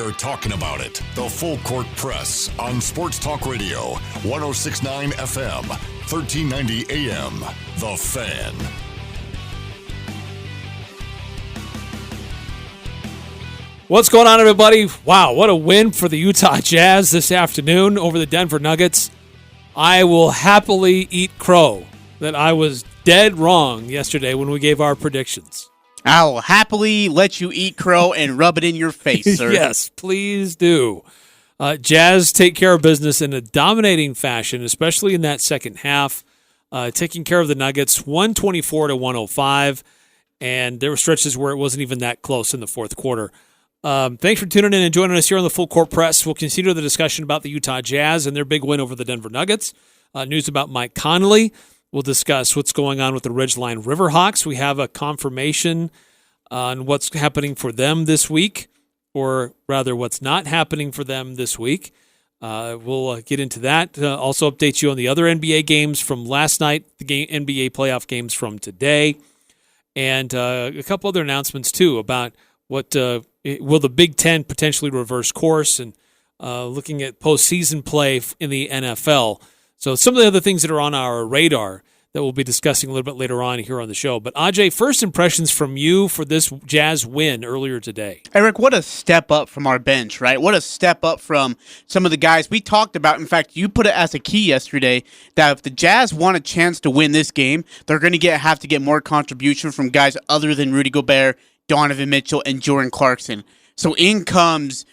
They're talking about it. The Full Court Press on Sports Talk Radio, 106.9 FM, 1390 AM. The Fan. What's going on, everybody? Wow, what a win for the Utah Jazz this afternoon over the Denver Nuggets. I will happily eat crow that I was dead wrong yesterday when we gave our predictions. I'll happily let you eat crow and rub it in your face, sir. Yes, please do. Jazz take care of business in a dominating fashion, especially in that second half, taking care of the Nuggets 124-105, and there were stretches where it wasn't even that close in the fourth quarter. Thanks for tuning in and joining us here on the Full Court Press. We'll continue the discussion about the Utah Jazz and their big win over the Denver Nuggets. News about Mike Conley. We'll discuss what's going on with the Ridgeline Riverhawks. We have a confirmation on what's happening for them this week, or rather what's not happening for them this week. We'll get into that. Also update you on the other NBA games from last night, the NBA playoff games from today, and a couple other announcements too about what will the Big Ten potentially reverse course, and looking at postseason play in the NFL. So some of the other things that are on our radar that we'll be discussing a little bit later on here on the show. But Ajay, first impressions from you for this Jazz win earlier today. Eric, what a step up from our bench, right? What a step up from some of the guys we talked about. In fact, you put it as a key yesterday that if the Jazz want a chance to win this game, they're going to have to get more contribution from guys other than Rudy Gobert, Donovan Mitchell, and Jordan Clarkson. So in comes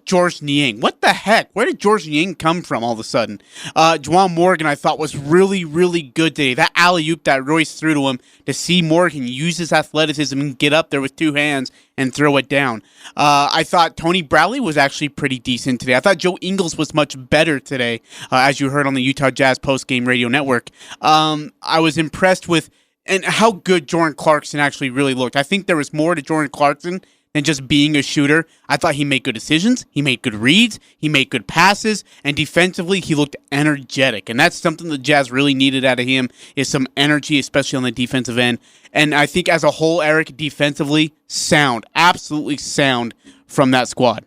George Niang. What the heck? Where did George Niang come from all of a sudden? Juwan Morgan, I thought, was really, really good today. That alley-oop that Royce threw to him, to see Morgan use his athleticism and get up there with two hands and throw it down. I thought Tony Bradley was actually pretty decent today. I thought Joe Ingles was much better today, as you heard on the Utah Jazz post-game radio network. I was impressed with and how good Jordan Clarkson actually really looked. I think there was more to Jordan Clarkson than just being a shooter. I thought he made good decisions, he made good reads, he made good passes, and defensively he looked energetic. And that's something the Jazz really needed out of him, is some energy, especially on the defensive end. And I think as a whole, Eric, defensively, sound, absolutely sound from that squad.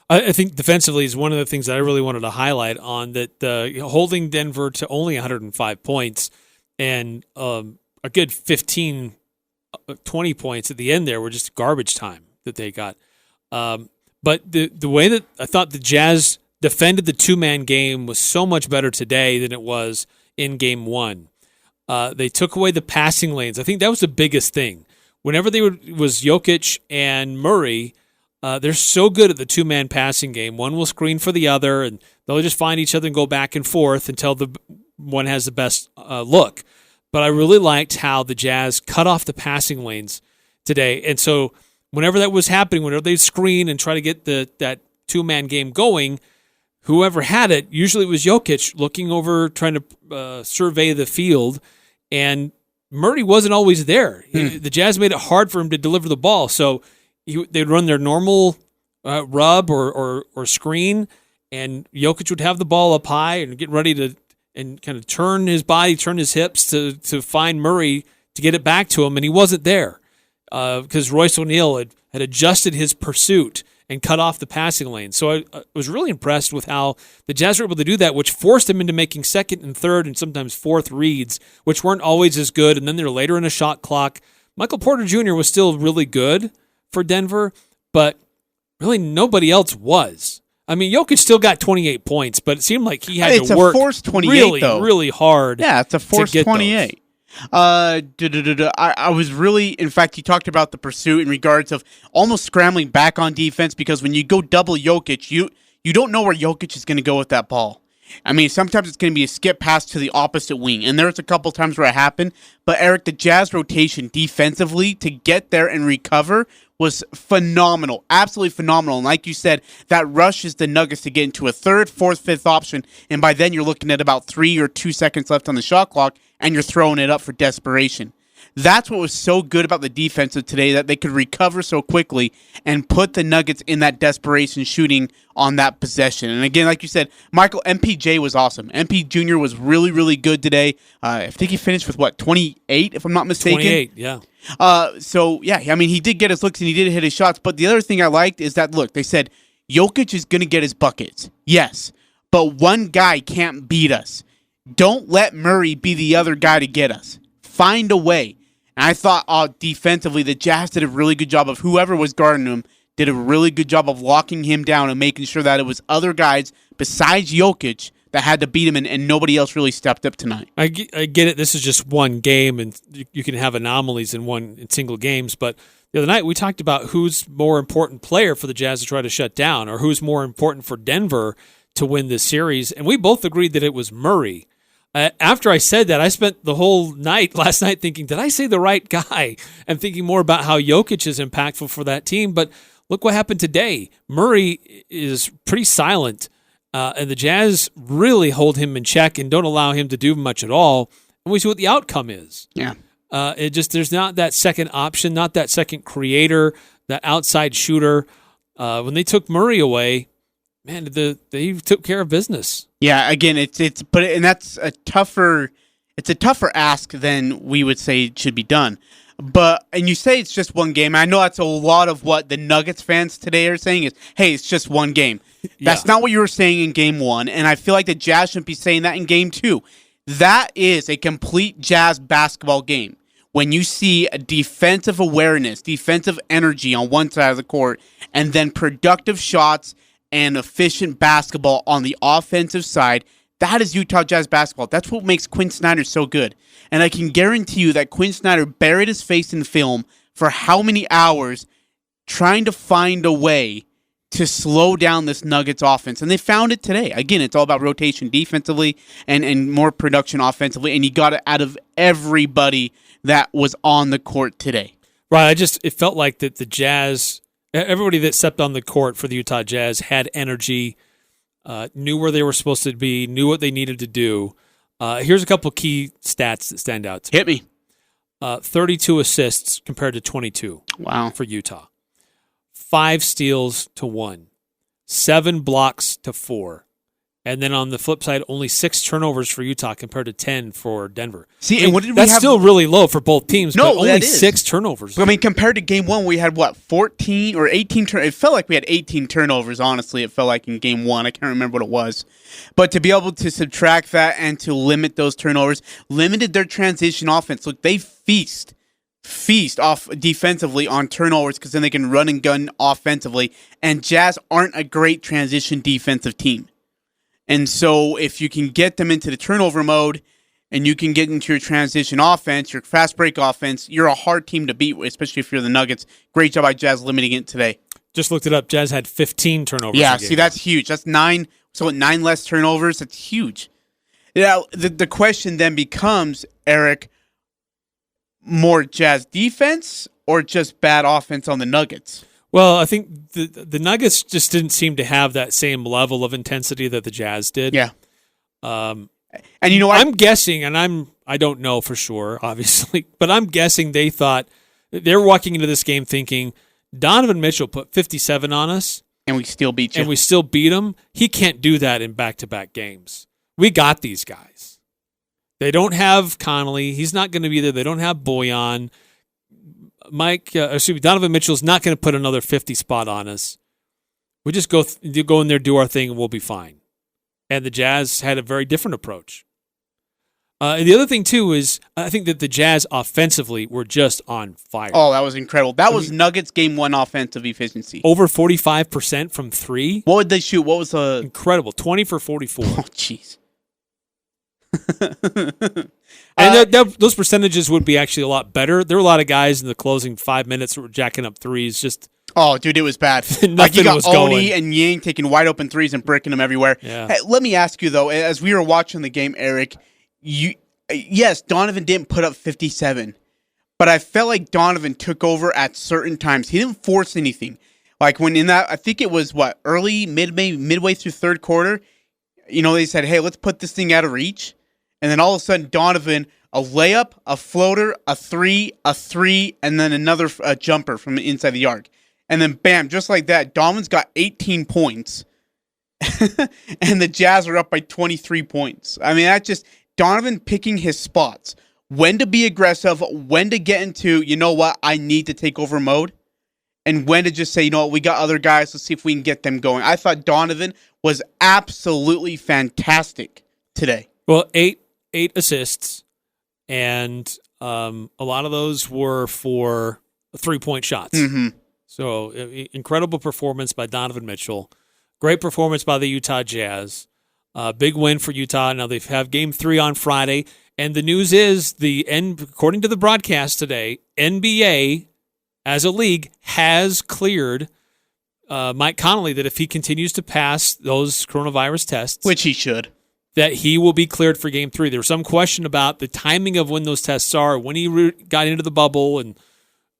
I think defensively is one of the things that I really wanted to highlight on that, holding Denver to only 105 points and a good 15, 20 points at the end there were just garbage time that they got. But the way that I thought the Jazz defended the two-man game was so much better today than it was in game one. They took away the passing lanes. I think that was the biggest thing. Whenever was Jokic and Murray, they're so good at the two-man passing game. One will screen for the other, and they'll just find each other and go back and forth until the one has the best look. But I really liked how the Jazz cut off the passing lanes today. And so whenever that was happening, whenever they'd screen and try to get that two-man game going, whoever had it, usually it was Jokic looking over, trying to survey the field, and Murray wasn't always there. The Jazz made it hard for him to deliver the ball. So they'd run their normal rub or screen, and Jokic would have the ball up high and get ready to and kind of turn his body, turn his hips to find Murray to get it back to him, and he wasn't there because Royce O'Neal had adjusted his pursuit and cut off the passing lane. So I was really impressed with how the Jazz were able to do that, which forced them into making second and third and sometimes fourth reads, which weren't always as good, and then they're later in a shot clock. Michael Porter Jr. was still really good for Denver, but really nobody else was. I mean, Jokic still got 28 points, but it seemed like he had to work really hard. Yeah, it's a forced 28. I was really, in fact, you talked about the pursuit in regards of almost scrambling back on defense, because when you go double Jokic, you don't know where Jokic is going to go with that ball. I mean, sometimes it's going to be a skip pass to the opposite wing, and there's a couple times where it happened. But Eric, the Jazz rotation defensively to get there and recover was phenomenal, absolutely phenomenal. And like you said, that rushes the Nuggets to get into a third, fourth, fifth option, and by then you're looking at about 3 or 2 seconds left on the shot clock, and you're throwing it up for desperation. That's what was so good about the defense of today, that they could recover so quickly and put the Nuggets in that desperation shooting on that possession. And again, like you said, MPJ was awesome. MP Jr. was really, really good today. I think he finished with, 28, if I'm not mistaken? 28, yeah. So, yeah, I mean, he did get his looks and he did hit his shots. But the other thing I liked is that, look, they said, Jokic is going to get his buckets. Yes. But one guy can't beat us. Don't let Murray be the other guy to get us. Find a way. And I thought defensively, the Jazz did a really good job of whoever was guarding him, did a really good job of locking him down and making sure that it was other guys besides Jokic that had to beat him, and nobody else really stepped up tonight. I get it. This is just one game, and you can have anomalies in single games. But the other night we talked about who's more important player for the Jazz to try to shut down, or who's more important for Denver to win this series, and we both agreed that it was Murray. After I said that, I spent the whole night last night thinking, did I say the right guy? And thinking more about how Jokic is impactful for that team. But look what happened today. Murray is pretty silent. And the Jazz really hold him in check and don't allow him to do much at all. And we see what the outcome is. Yeah. There's not that second option, not that second creator, that outside shooter. When they took Murray away, man, they took care of business. Yeah, again, that's a tougher ask than we would say it should be done. And you say it's just one game. I know that's a lot of what the Nuggets fans today are saying is, hey, it's just one game. That's not what you were saying in game one, and I feel like the Jazz shouldn't be saying that in game two. That is a complete Jazz basketball game. When you see a defensive awareness, defensive energy on one side of the court, and then productive shots and efficient basketball on the offensive side, that is Utah Jazz basketball. That's what makes Quinn Snyder so good. And I can guarantee you that Quinn Snyder buried his face in the film for how many hours trying to find a way to slow down this Nuggets offense. And they found it today. Again, it's all about rotation defensively and more production offensively. And he got it out of everybody that was on the court today. Right. It felt like that the Jazz, everybody that stepped on the court for the Utah Jazz had energy, knew where they were supposed to be, knew what they needed to do. Here's a couple key stats that stand out. Hit me. 32 assists compared to 22. Wow. For Utah. 5 steals to 1. 7 blocks to 4. And then on the flip side, only 6 turnovers for Utah compared to 10 for Denver. See, and what did we That's have? still really low for both teams, No, but only that is. 6 turnovers. I mean, compared to game one, we had, 14 or 18 turnovers? It felt like we had 18 turnovers, honestly. It felt like in game one. I can't remember what it was. But to be able to subtract that and to limit those turnovers, limited their transition offense. Look, they feast off defensively on turnovers because then they can run and gun offensively. And Jazz aren't a great transition defensive team. And so if you can get them into the turnover mode and you can get into your transition offense, your fast break offense, you're a hard team to beat, especially if you're the Nuggets. Great job by Jazz limiting it today. Just looked it up. Jazz had 15 turnovers. Yeah, see, that's huge. That's 9. So 9 less turnovers. That's huge. Now, the question then becomes, Eric, more Jazz defense or just bad offense on the Nuggets? Well, I think the Nuggets just didn't seem to have that same level of intensity that the Jazz did. Yeah. And you know what? I'm guessing, and I don't know for sure, obviously, but I'm guessing they thought they were walking into this game thinking Donovan Mitchell put 57 on us, and we still beat you. And we still beat him. He can't do that in back-to-back games. We got these guys. They don't have Connolly. He's not going to be there. They don't have Boyan. Donovan Mitchell's not going to put another 50 spot on us. We just go in there, do our thing, and we'll be fine. And the Jazz had a very different approach. And the other thing, too, is I think that the Jazz offensively were just on fire. Oh, that was incredible. That was Nuggets game one offensive efficiency. Over 45% from 3. What would they shoot? What was the... Incredible. 20 for 44. Oh, jeez. And those percentages would be actually a lot better. There were a lot of guys in the closing 5 minutes that were jacking up threes. Oh, dude, it was bad. Like you got was Oni and Yang taking wide open threes and bricking them everywhere. Yeah. Hey, let me ask you, though, as we were watching the game, Eric, yes, Donovan didn't put up 57, but I felt like Donovan took over at certain times. He didn't force anything. Like when in that, I think it was midway through third quarter, they said, hey, let's put this thing out of reach. And then all of a sudden, Donovan, a layup, a floater, a three, and then another jumper from inside the arc. And then, bam, just like that, Donovan's got 18 points. And the Jazz are up by 23 points. I mean, that's just Donovan picking his spots. When to be aggressive, when to get into, you know what, I need to take over mode. and when to just say, we got other guys. Let's see if we can get them going. I thought Donovan was absolutely fantastic today. Well, eight assists, and a lot of those were for 3-point shots. Mm-hmm. So incredible performance by Donovan Mitchell. Great performance by the Utah Jazz. Big win for Utah. Now they have Game 3 on Friday, and the news is according to the broadcast today, NBA as a league has cleared Mike Conley that if he continues to pass those coronavirus tests, which he should, that he will be cleared for Game 3. There was some question about the timing of when those tests are, when he got into the bubble, and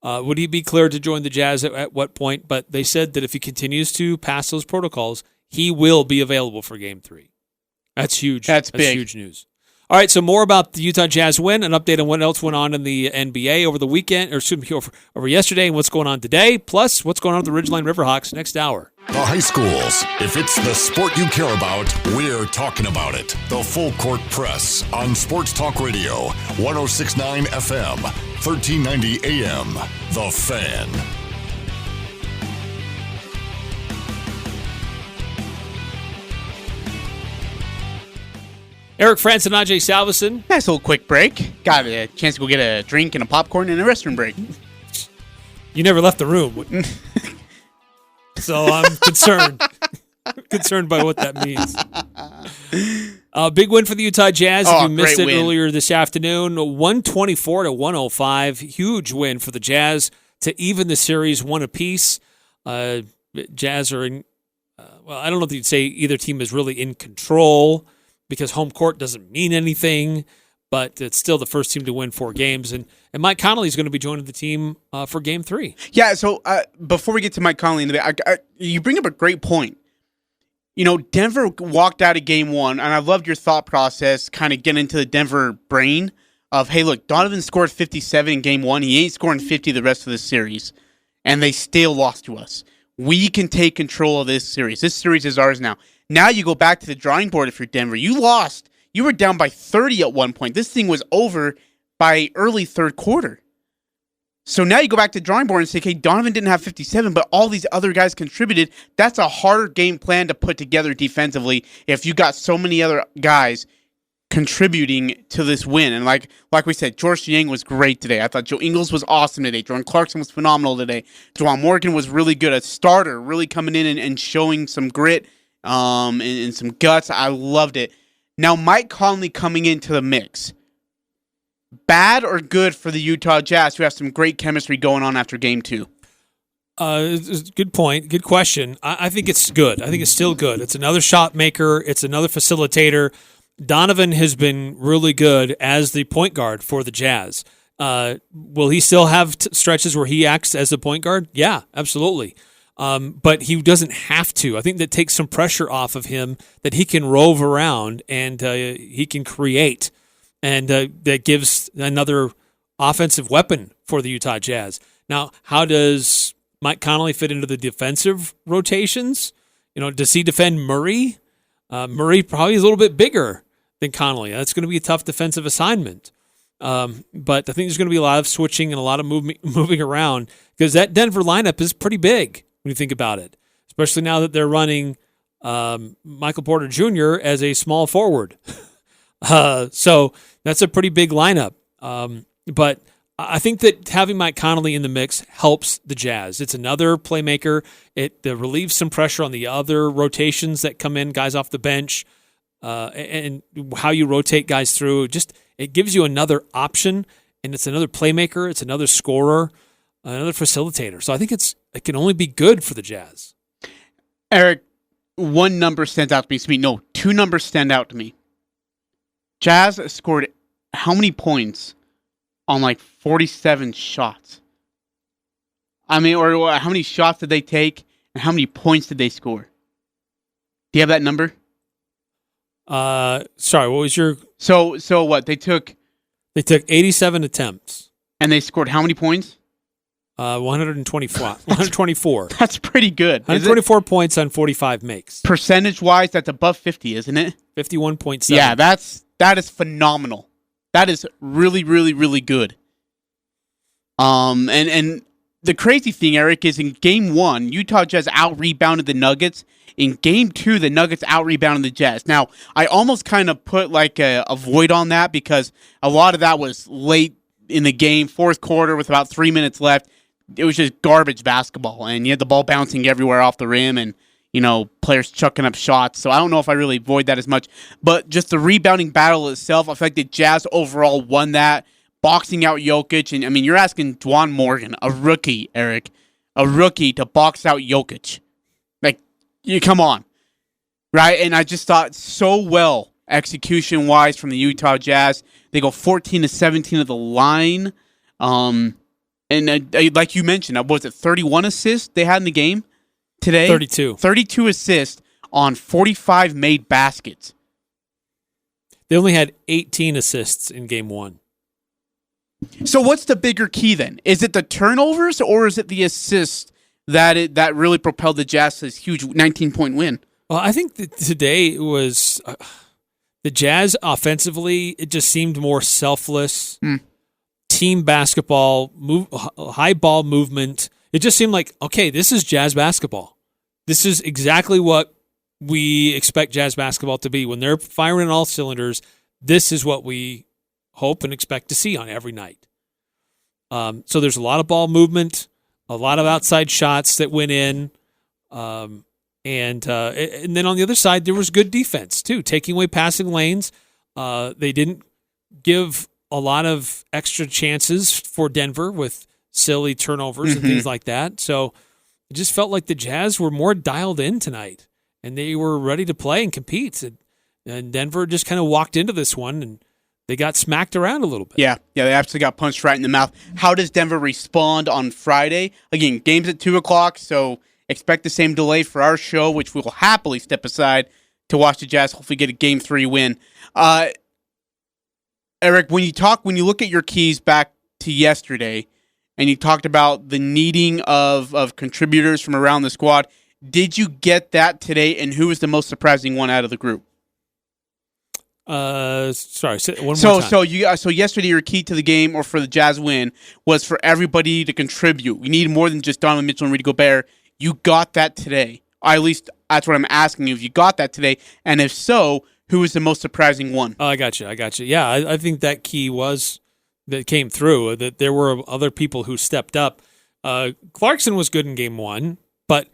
would he be cleared to join the Jazz at what point? But they said that if he continues to pass those protocols, he will be available for Game 3. That's huge. That's big. Huge news. All right, so more about the Utah Jazz win, an update on what else went on in the NBA over the weekend, or excuse me, over yesterday, and what's going on today, plus what's going on with the Ridgeline Riverhawks next hour. The high schools. If it's the sport you care about, we're talking about it. The Full Court Press on Sports Talk Radio, 106.9 FM, 1390 AM. The Fan. Eric Frandsen, Ajay Salvesen. Nice little quick break. Got a chance to go get a drink and a popcorn and a restroom break. You never left the room. So I'm concerned. Concerned by what that means. Big win for the Utah Jazz. If you missed it earlier this afternoon, 124-105. Huge win for the Jazz to even the series one apiece. Jazz are in, I don't know if you'd say either team is really in control, because home court doesn't mean anything, but it's still the first team to win 4 games. And Mike Conley is going to be joining the team for Game 3. Yeah, so before we get to Mike Conley, you bring up a great point. Denver walked out of Game 1, and I loved your thought process, kind of getting into the Denver brain of, hey, look, Donovan scored 57 in Game 1. He ain't scoring 50 the rest of this series, and they still lost to us. We can take control of this series. This series is ours now. Now you go back to the drawing board if you're Denver. You lost. You were down by 30 at one point. This thing was over by early third quarter. So now you go back to the drawing board and say, okay, Donovan didn't have 57, but all these other guys contributed. That's a harder game plan to put together defensively if you got so many other guys contributing to this win. And like we said, George Yang was great today. I thought Joe Ingles was awesome today. Jordan Clarkson was phenomenal today. Juwan Morgan was really good. A starter, really coming in and showing some grit and some guts. I loved it. Now, Mike Conley coming into the mix. Bad or good for the Utah Jazz, who have some great chemistry going on after Game 2? Good point. Good question. I think it's good. I think it's still good. It's another shot maker. It's another facilitator. Donovan has been really good as the point guard for the Jazz. Will he still have stretches where he acts as a point guard? Yeah, absolutely. But he doesn't have to. I think that takes some pressure off of him, that he can rove around and he can create. And that gives another offensive weapon for the Utah Jazz. Now, how does Mike Conley fit into the defensive rotations? Does he defend Murray? Murray probably is a little bit bigger than Conley. That's going to be a tough defensive assignment. But I think there's going to be a lot of switching and a lot of moving around, because that Denver lineup is pretty big when you think about it, especially now that they're running Michael Porter Jr. as a small forward. So that's a pretty big lineup. But I think that having Mike Conley in the mix helps the Jazz. It's another playmaker. It relieves some pressure on the other rotations that come in, guys off the bench, and how you rotate guys through. It gives you another option, and it's another playmaker. It's another scorer, another facilitator. So I think it can only be good for the Jazz. Eric, one number stands out to me. No, 2 numbers stand out to me. Jazz scored how many points on 47 shots? I mean, or how many shots did they take, and how many points did they score? Do you have that number? Sorry, what was your... So what? They took 87 attempts. And they scored how many points? 124. That's pretty good. 124 points on 45 makes. Percentage-wise, that's above 50, isn't it? 51.7. Yeah, that is phenomenal. That is really, really, really good. And the crazy thing, Eric, is in Game 1, Utah Jazz out-rebounded the Nuggets. In Game 2, the Nuggets out-rebounded the Jazz. Now, I almost kind of put like a void on that because a lot of that was late in the game, fourth quarter with about 3 minutes left. It was just garbage basketball, and you had the ball bouncing everywhere off the rim and, players chucking up shots. So I don't know if I really void that as much. But just the rebounding battle itself, I feel like the Jazz overall won that, boxing out Jokic. And, you're asking Dwan Morgan, a rookie, Eric, to box out Jokic. Like, you come on. Right? And I just thought so well execution-wise from the Utah Jazz. They go 14-17 at the line. And like you mentioned, was it 31 assists they had in the game today? 32. 32 assists on 45 made baskets. They only had 18 assists in Game 1. So what's the bigger key then? Is it the turnovers or is it the assists that really propelled the Jazz to this huge 19-point win? Well, I think that today it was the Jazz offensively. It just seemed more selfless. Team basketball, high ball movement. It just seemed like, okay, this is Jazz basketball. This is exactly what we expect Jazz basketball to be. When they're firing on all cylinders, this is what we hope and expect to see on every night. So there's a lot of ball movement, a lot of outside shots that went in. And then on the other side, there was good defense, too, taking away passing lanes. They didn't give a lot of extra chances for Denver with silly turnovers and things like that. So it just felt like the Jazz were more dialed in tonight, and they were ready to play and compete. And Denver just kind of walked into this one, and they got smacked around a little bit. Yeah, they absolutely got punched right in the mouth. How does Denver respond on Friday? Again, game's at 2 o'clock, so expect the same delay for our show, which we will happily step aside to watch the Jazz hopefully get a Game 3 win. Eric, when you look at your keys back to yesterday, and you talked about the needing of contributors from around the squad, did you get that today, and who was the most surprising one out of the group? Sorry, one more time. So yesterday your key to the game or for the Jazz win was for everybody to contribute. We need more than just Donovan Mitchell and Rudy Gobert. You got that today. At least that's what I'm asking you. If you got that today, and if so, who was the most surprising one? I got you. Yeah, I think that key that came through, that there were other people who stepped up. Clarkson was good in Game 1, but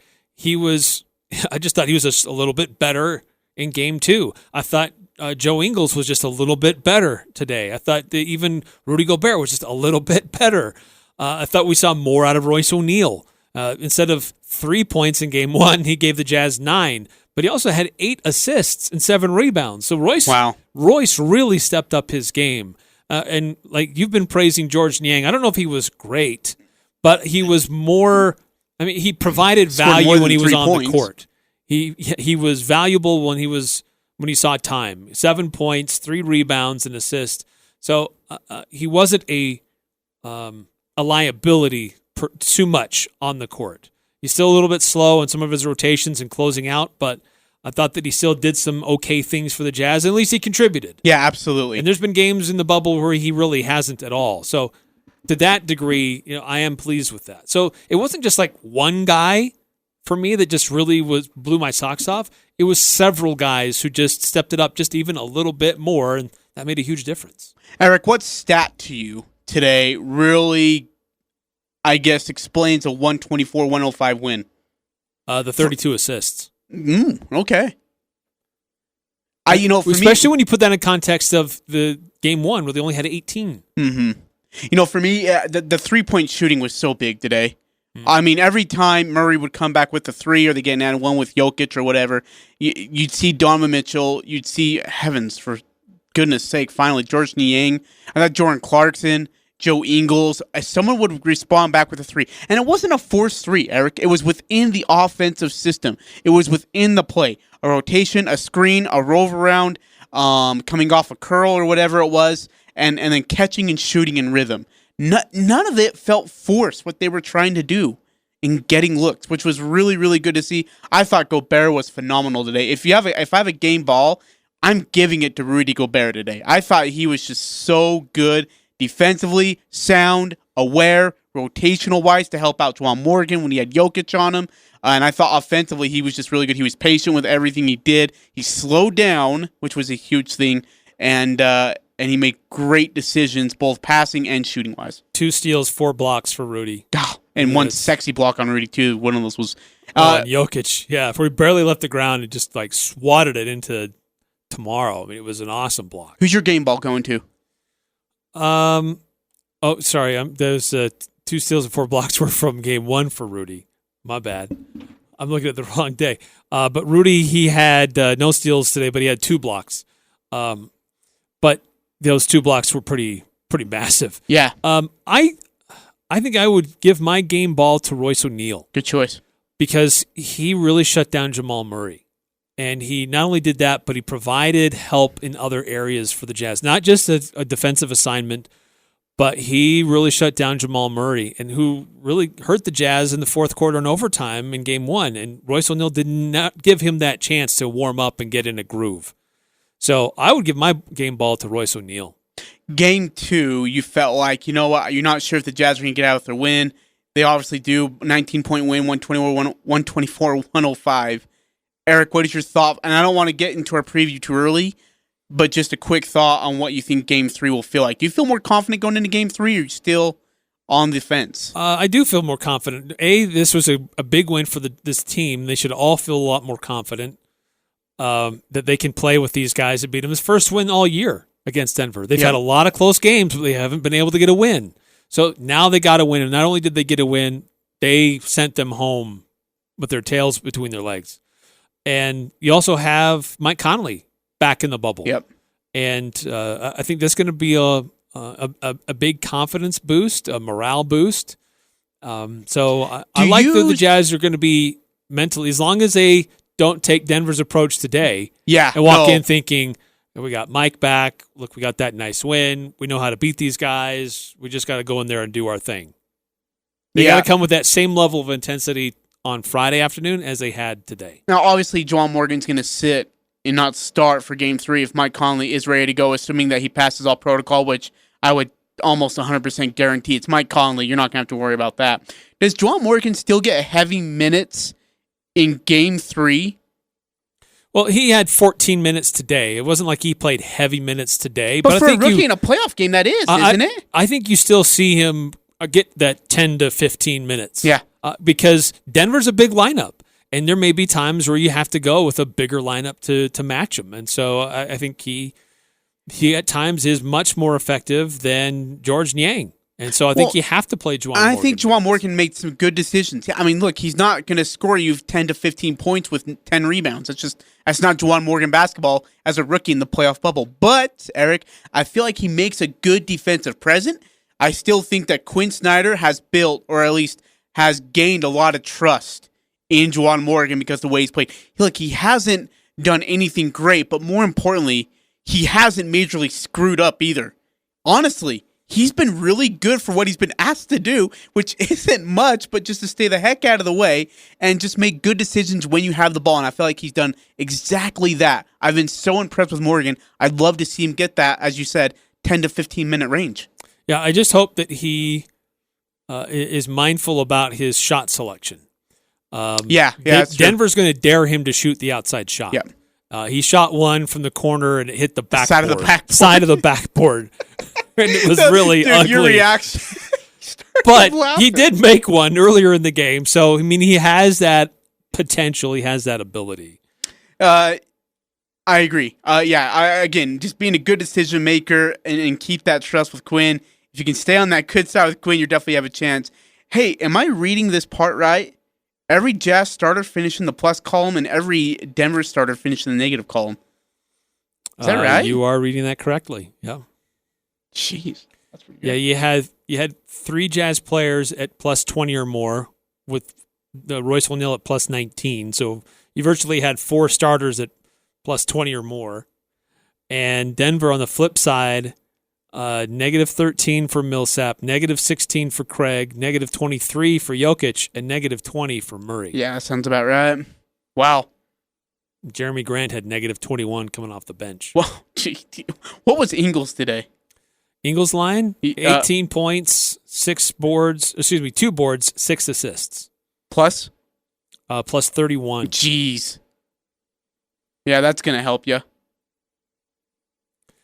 I just thought he was just a little bit better in Game 2. I thought Joe Ingles was just a little bit better today. I thought that even Rudy Gobert was just a little bit better. I thought we saw more out of Royce O'Neal. Instead of 3 points in Game 1, he gave the Jazz 9. But he also had 8 assists and 7 rebounds. So Royce really stepped up his game. And like you've been praising George Niang. I don't know if he was great, but he was more. He provided value when he was on the court. He was valuable when he saw time. 7 points, 3 rebounds, and assist. So he wasn't a liability too much on the court. He's still a little bit slow in some of his rotations and closing out, but I thought that he still did some okay things for the Jazz. At least he contributed. Yeah, absolutely. And there's been games in the bubble where he really hasn't at all. So to that degree, I am pleased with that. So it wasn't just like one guy for me that just really blew my socks off. It was several guys who just stepped it up just even a little bit more, and that made a huge difference. Eric, what stat to you today really, I guess, explains a 124-105 win? The 32 assists. Okay. Especially when you put that in context of the Game 1 where they only had 18. For me, the 3-point shooting was so big today. Every time Murray would come back with the 3 or they get an one with Jokic or whatever, you'd see Donovan Mitchell, you'd see, heavens, for goodness sake, finally, George Niang, I thought Jordan Clarkson, Joe Ingles, someone would respond back with a 3. And it wasn't a forced 3, Eric. It was within the offensive system. It was within the play. A rotation, a screen, a roll around, coming off a curl or whatever it was, and then catching and shooting in rhythm. None of it felt forced, what they were trying to do in getting looks, which was really, really good to see. I thought Gobert was phenomenal today. If I have a game ball, I'm giving it to Rudy Gobert today. I thought he was just so good. Defensively, sound, aware, rotational-wise to help out Juwan Morgan when he had Jokic on him. And I thought offensively he was just really good. He was patient with everything he did. He slowed down, which was a huge thing, and he made great decisions, both passing and shooting-wise. 2 steals, 4 blocks for Rudy. And one sexy block on Rudy, too. One of those was... and Jokic, before he barely left the ground, and just like swatted it into tomorrow. I mean, it was an awesome block. Who's your game ball going to? Sorry. Those 2 steals and 4 blocks were from game 1 for Rudy. My bad. I'm looking at the wrong day. But Rudy, he had no steals today, but he had 2 blocks. But those 2 blocks were pretty massive. Yeah. I think I would give my game ball to Royce O'Neal. Good choice. Because he really shut down Jamal Murray. And he not only did that, but he provided help in other areas for the Jazz. Not just a defensive assignment, but he really shut down Jamal Murray, and who really hurt the Jazz in the fourth quarter and overtime in game 1. And Royce O'Neal did not give him that chance to warm up and get in a groove. So I would give my game ball to Royce O'Neal. Game 2, you felt like, you know what, you're not sure if the Jazz are going to get out with their win. They obviously do. 19-point win, 124-105. Eric, what is your thought? And I don't want to get into our preview too early, but just a quick thought on what you think Game 3 will feel like. Do you feel more confident going into Game 3, or are you still on the fence? I do feel more confident. This was a big win for this team. They should all feel a lot more confident that they can play with these guys and beat them. His first win all year against Denver. They've had a lot of close games, but they haven't been able to get a win. So now they got a win, and not only did they get a win, they sent them home with their tails between their legs. And you also have Mike Conley back in the bubble. Yep. And I think that's going to be a big confidence boost, a morale boost. So I like that the Jazz are going to be mentally, as long as they don't take Denver's approach today and walk in thinking, we got Mike back. Look, we got that nice win. We know how to beat these guys. We just got to go in there and do our thing. They got to come with that same level of intensity on Friday afternoon as they had today. Now, obviously, Juwan Morgan's going to sit and not start for Game 3 if Mike Conley is ready to go, assuming that he passes all protocol, which I would almost 100% guarantee. It's Mike Conley. You're not going to have to worry about that. Does Juwan Morgan still get heavy minutes in Game 3? Well, he had 14 minutes today. It wasn't like he played heavy minutes today. But for I think a rookie in a playoff game, that is, isn't it? I think you still see him get that 10 to 15 minutes. Yeah. Because Denver's a big lineup, and there may be times where you have to go with a bigger lineup to match him. And so I think he at times is much more effective than George Niang. And so I think you have to play Juwan Morgan. I think Juwan Morgan made some good decisions. I mean, look, he's not going to score you 10 to 15 points with 10 rebounds. That's not Juwan Morgan basketball as a rookie in the playoff bubble. But, Eric, I feel like he makes a good defensive presence. I still think that Quinn Snyder has built, or at least has gained, a lot of trust in Juwan Morgan because of the way he's played. Look, he hasn't done anything great, but more importantly, he hasn't majorly screwed up either. Honestly, he's been really good for what he's been asked to do, which isn't much, but just to stay the heck out of the way and just make good decisions when you have the ball. And I feel like he's done exactly that. I've been so impressed with Morgan. I'd love to see him get that, as you said, 10 to 15-minute range. Yeah, I just hope that he is mindful about his shot selection. Denver's going to dare him to shoot the outside shot. Yeah. He shot one from the corner and it hit the backboard. Side of the backboard. And it was really ugly. Your reaction. But he did make one earlier in the game. So, I mean, he has that potential. He has that ability. I agree. Again, just being a good decision maker and keep that trust with Quinn. If you can stay on that good side with Quinn, you definitely have a chance. Hey, am I reading this part right? Every Jazz starter finished in the plus column and every Denver starter finished in the negative column. Is that right? You are reading that correctly. Yeah. Jeez. That's pretty good. Yeah, you had 3 Jazz players at plus 20 or more, with the Royce O'Neal at plus 19. So you virtually had 4 starters at plus 20 or more. And Denver on the flip side, negative 13 for Millsap, negative 16 for Craig, negative 23 for Jokic, and negative 20 for Murray. Yeah, sounds about right. Wow. Jeremy Grant had negative 21 coming off the bench. Well, gee, what was Ingles today? Ingles line, 18 points, 2 boards, 6 assists. Plus 31. Jeez. Yeah, that's going to help you.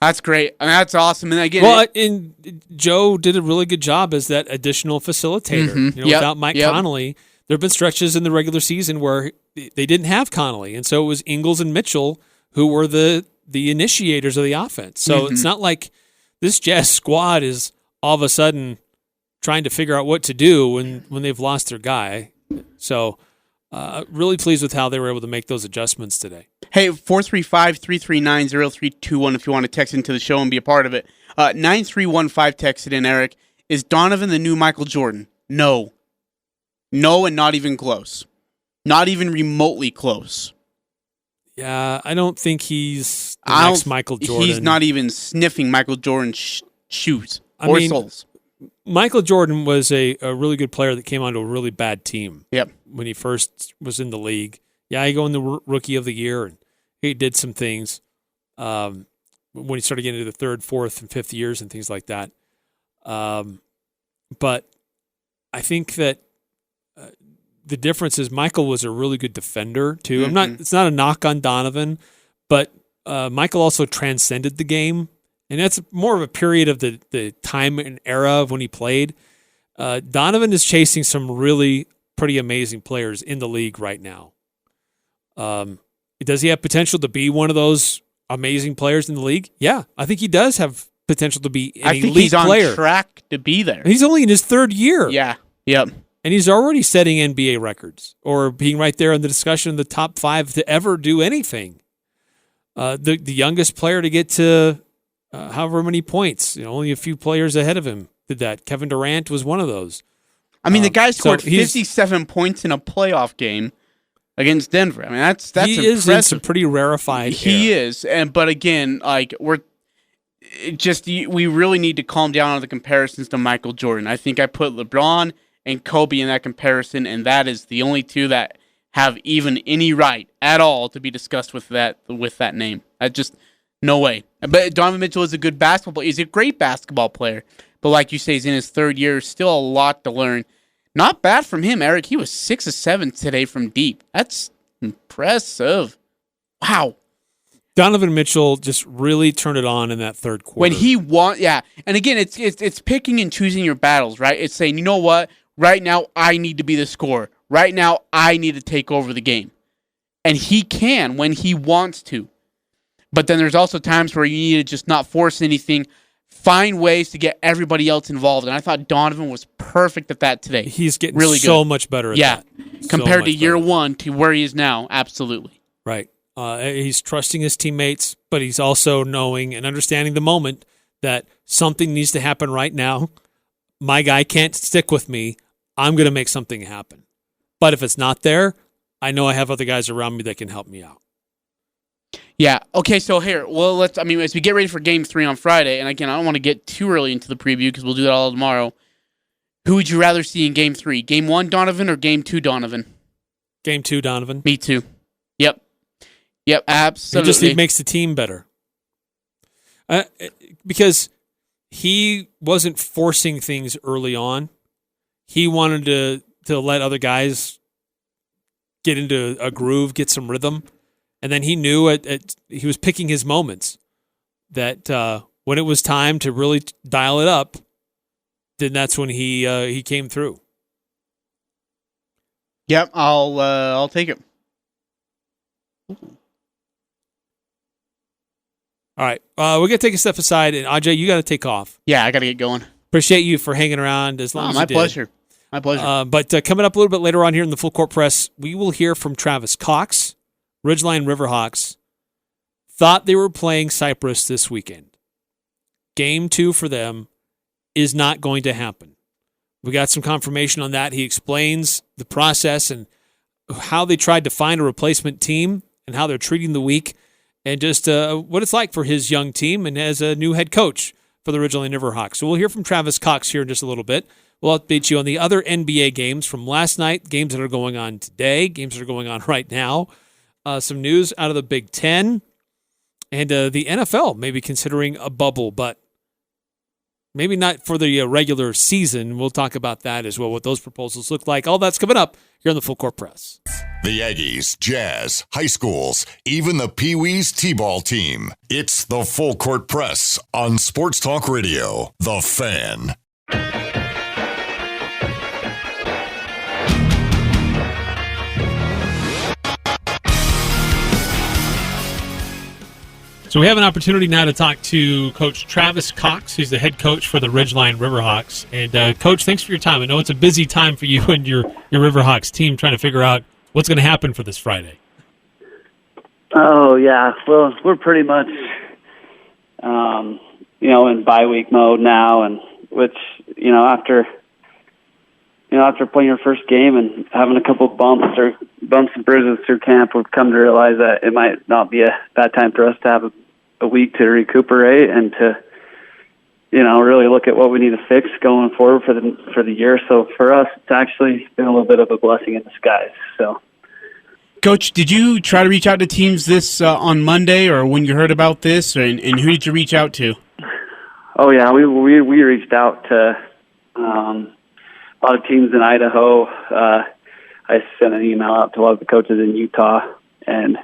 That's great. I mean, that's awesome. And again, and Joe did a really good job as that additional facilitator. Mm-hmm. Without Mike Connolly, there have been stretches in the regular season where they didn't have Connolly, and so it was Ingles and Mitchell who were the initiators of the offense. So it's not like this Jazz squad is all of a sudden trying to figure out what to do when they've lost their guy. So really pleased with how they were able to make those adjustments today. Hey, 435-339-0321 if you want to text into the show and be a part of it. 9315 texted in, Eric. Is Donovan the new Michael Jordan? No. No, and not even close. Not even remotely close. Yeah, I don't think he's the next Michael Jordan. He's not even sniffing Michael Jordan's shoes soles. Michael Jordan was a really good player that came onto a really bad team. Yep. When he first was in the league. Yeah, he won the Rookie of the Year, and he did some things when he started getting into the 3rd, 4th, and 5th years and things like that. But I think that the difference is Michael was a really good defender too. It's not a knock on Donovan, but Michael also transcended the game, and that's more of a period of the time and era of when he played. Donovan is chasing some really pretty amazing players in the league right now. Does he have potential to be one of those amazing players in the league? Yeah, I think he does have potential to be an elite player. He's on track to be there. He's only in his 3rd year. Yeah. Yep. And he's already setting NBA records or being right there in the discussion of the top 5 to ever do anything. The youngest player to get to however many points. Only a few players ahead of him did that. Kevin Durant was one of those. I mean, the guy scored 57 points in a playoff game against Denver. I mean, that's he impressive. Is in some pretty rarefied. He air. is, but again, we really need to calm down on the comparisons to Michael Jordan. I think I put LeBron and Kobe in that comparison, and that is the only two that have even any right at all to be discussed with that name. No way. But Donovan Mitchell is a good basketball player. He's a great basketball player. But like you say, he's in his 3rd year. Still a lot to learn. Not bad from him, Eric. He was 6 of 7 today from deep. That's impressive. Wow. Donovan Mitchell just really turned it on in that 3rd quarter. When he and again, it's picking and choosing your battles, right? It's saying, you know what? Right now, I need to be the scorer. Right now, I need to take over the game. And he can when he wants to. But then there's also times where you need to just not force anything, find ways to get everybody else involved. And I thought Donovan was perfect at that today. He's getting really so good. Much better at that. Compared to year 1 to where he is now, absolutely. Right. He's trusting his teammates, but he's also knowing and understanding the moment that something needs to happen right now. My guy can't stick with me. I'm going to make something happen. But if it's not there, I know I have other guys around me that can help me out. Yeah. Okay, so here, as we get ready for Game 3 on Friday, and again, I don't want to get too early into the preview because we'll do that all tomorrow. Who would you rather see in Game 3? Game 1 Donovan or Game 2 Donovan? Game 2 Donovan. Me too. Yep, absolutely. He makes the team better. Because he wasn't forcing things early on. He wanted to let other guys get into a groove, get some rhythm. And then he knew he was picking his moments that when it was time to really dial it up, then that's when he came through. Yep, I'll take it. All right, we're going to take a step aside, and Ajay, you got to take off. Yeah, I got to get going. Appreciate you for hanging around as long as you did. My pleasure. But coming up a little bit later on here in the Full Court Press, we will hear from Travis Cox. Ridgeline Riverhawks thought they were playing Cyprus this weekend. Game 2 for them is not going to happen. We got some confirmation on that. He explains the process and how they tried to find a replacement team and how they're treating the week and just what it's like for his young team and as a new head coach for the Ridgeline Riverhawks. So we'll hear from Travis Cox here in just a little bit. We'll update you on the other NBA games from last night, games that are going on today, games that are going on right now. Some news out of the Big Ten and the NFL maybe considering a bubble, but maybe not for the regular season. We'll talk about that as well, what those proposals look like. All that's coming up here on the Full Court Press. The Aggies, Jazz, high schools, even the Pee Wee's T-ball team. It's the Full Court Press on Sports Talk Radio, The Fan. So we have an opportunity now to talk to Coach Travis Cox, who's the head coach for the Ridgeline Riverhawks. And, Coach, thanks for your time. I know it's a busy time for you and your Riverhawks team trying to figure out what's going to happen for this Friday. Oh, yeah. Well, we're pretty much, in bye-week mode now, and which, after playing your first game and having a couple bumps and bruises through camp, we've come to realize that it might not be a bad time for us to have a week to recuperate and to, really look at what we need to fix going forward for the year. So for us, it's actually been a little bit of a blessing in disguise. So, Coach, did you try to reach out to teams this on Monday, or when you heard about this, and who did you reach out to? Oh yeah, we reached out to a lot of teams in Idaho. I sent an email out to a lot of the coaches in Utah, and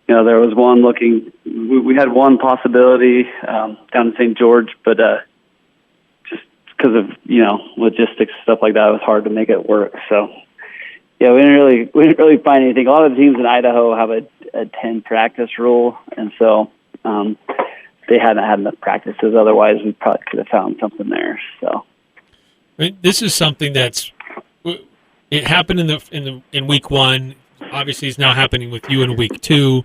there was one looking. We had one possibility down in St. George, but just because of logistics stuff like that, it was hard to make it work. So yeah, we didn't really find anything. A lot of the teams in Idaho have a 10 practice rule, and so they hadn't had enough practices. Otherwise, we probably could have found something there. So. This is something it happened in week one. Obviously, it's now happening with you in week two.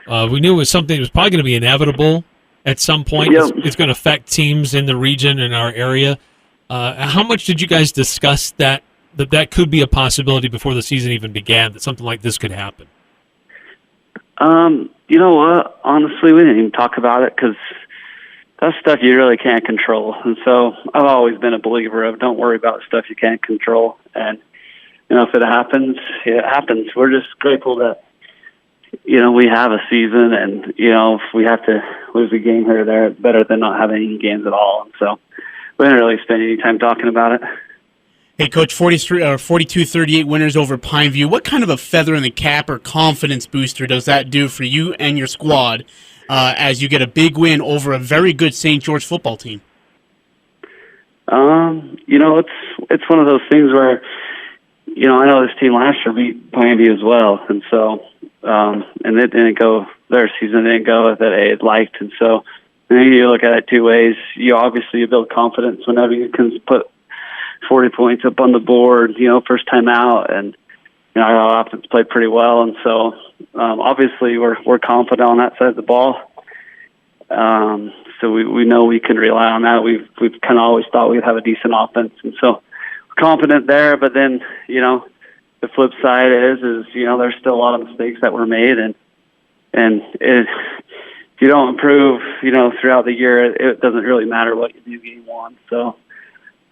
We knew it was something that was probably going to be inevitable at some point. Yep. It's going to affect teams in the region, in our area. How much did you guys discuss that could be a possibility before the season even began, that something like this could happen? You know what? Honestly, we didn't even talk about it because that's stuff you really can't control. And so I've always been a believer of don't worry about stuff you can't control. And, if it happens, it happens. We're just grateful that, we have a season, and, if we have to lose a game here or there, it's better than not having any games at all. And so we didn't really spend any time talking about it. Hey, Coach, 42-38 winners over Pineview. What kind of a feather in the cap or confidence booster does that do for you and your squad as you get a big win over a very good St. George football team? It's one of those things where, I know this team last year beat Pineview as well, and so, and it didn't go, their season didn't go that they had liked, and so, you look at it two ways. You build confidence whenever you can put 40 points up on the board, first time out, and our offense played pretty well, and so obviously we're confident on that side of the ball. So we know we can rely on that. We've kind of always thought we'd have a decent offense, and so we're confident there. But then the flip side is there's still a lot of mistakes that were made, and if you don't improve throughout the year, it doesn't really matter what you do game one. So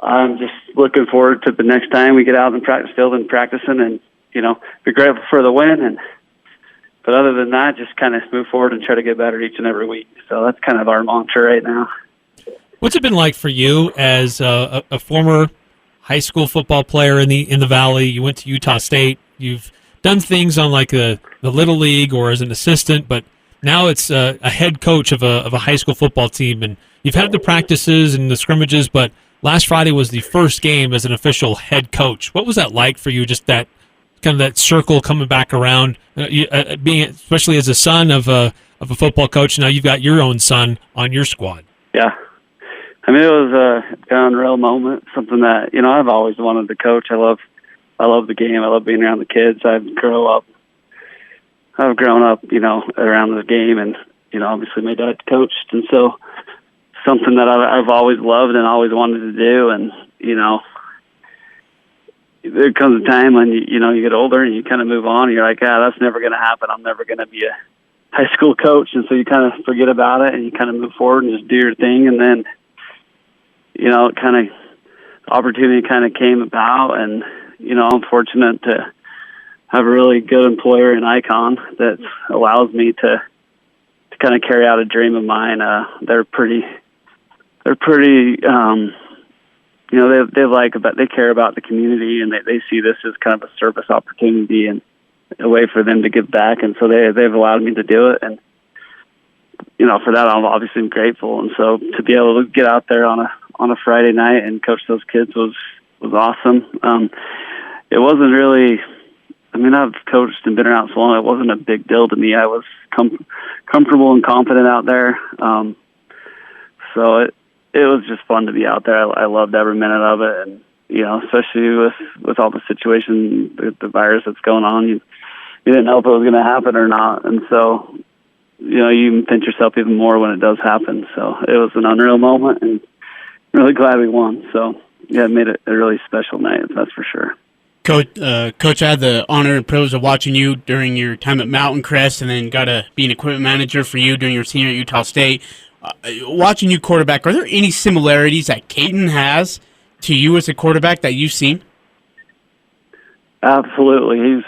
I'm just looking forward to the next time we get out in the practice field and practicing, and be grateful for the win. But other than that, just kind of move forward and try to get better each and every week. So that's kind of our mantra right now. What's it been like for you as a former high school football player in the Valley? You went to Utah State. You've done things on like the Little League or as an assistant, but now it's a head coach of a high school football team, and you've had the practices and the scrimmages, but last Friday was the first game as an official head coach. What was that like for you, just that kind of that circle coming back around, being especially as a son of a football coach? Now you've got your own son on your squad. Yeah. I mean, it was an unreal moment, something that, I've always wanted to coach. I love the game. I love being around the kids. I've grown up, around the game, and, obviously my dad coached. And so something that I've always loved and always wanted to do. And, there comes a time when, you get older and you kind of move on and you're like, that's never going to happen. I'm never going to be a high school coach. And so you kind of forget about it and you kind of move forward and just do your thing. And then, opportunity kind of came about, and, I'm fortunate to have a really good employer in Icon that allows me to kind of carry out a dream of mine. They're they're pretty. They care about the community, and they see this as kind of a service opportunity and a way for them to give back, and so they've allowed me to do it, and for that I'm obviously grateful. And so to be able to get out there on a Friday night and coach those kids was awesome. It wasn't really. I've coached and been around so long. It wasn't a big deal to me. I was comfortable and confident out there. So it was just fun to be out there. I loved every minute of it, and especially with all the situation, the virus that's going on, you didn't know if it was going to happen or not, and so you pinch yourself even more when it does happen. So it was an unreal moment, and really glad we won. So yeah, it made it a really special night. That's for sure. Coach, I had the honor and privilege of watching you during your time at Mountain Crest, and then got to be an equipment manager for you during your senior at Utah State. Watching you quarterback, are there any similarities that Caden has to you as a quarterback that you've seen? Absolutely.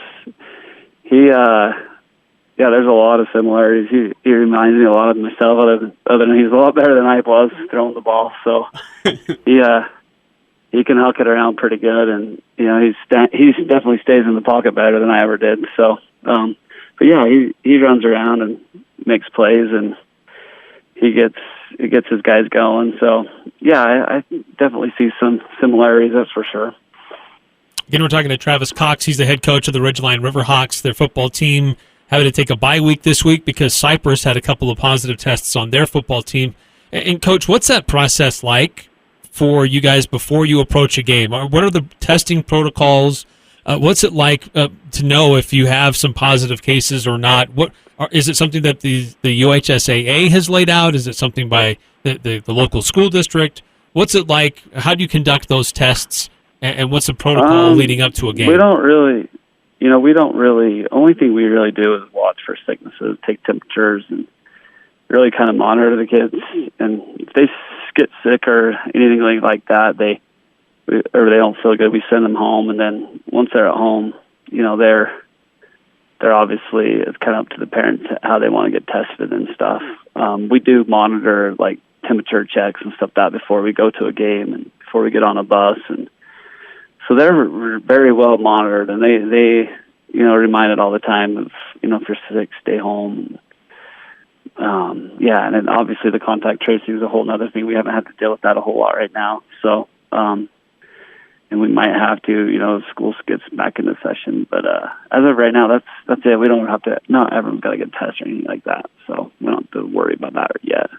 There's a lot of similarities. He reminds me a lot of myself, other than he's a lot better than I was throwing the ball. So he can huck it around pretty good, and he definitely stays in the pocket better than I ever did. So, but yeah, he runs around and makes plays, and he gets his guys going. So yeah, I definitely see some similarities. That's for sure. Again, we're talking to Travis Cox. He's the head coach of the Ridgeline Riverhawks. Their football team having to take a bye week this week because Cyprus had a couple of positive tests on their football team. And Coach, what's that process like for you guys before you approach a game? What are the testing protocols? What's it like to know if you have some positive cases or not? Is it something that the UHSAA has laid out? Is it something by the local school district? What's it like? How do you conduct those tests? And what's the protocol leading up to a game? We don't really. Only thing we really do is watch for sicknesses, take temperatures, and really kind of monitor the kids. And if they get sick or anything like that, they don't feel good, we send them home. And then once they're at home, they're obviously, it's kind of up to the parents how they want to get tested and stuff. We do monitor like temperature checks and stuff before we go to a game and before we get on a bus, and so they're very well monitored, and they reminded all the time of if you're sick, stay home. And then obviously the contact tracing is a whole other thing. We haven't had to deal with that a whole lot right now. So, and we might have to, as school gets back into session. But as of right now, that's it. We don't have to. Not everyone's got to get tested or anything like that. So we don't have to worry about that yet.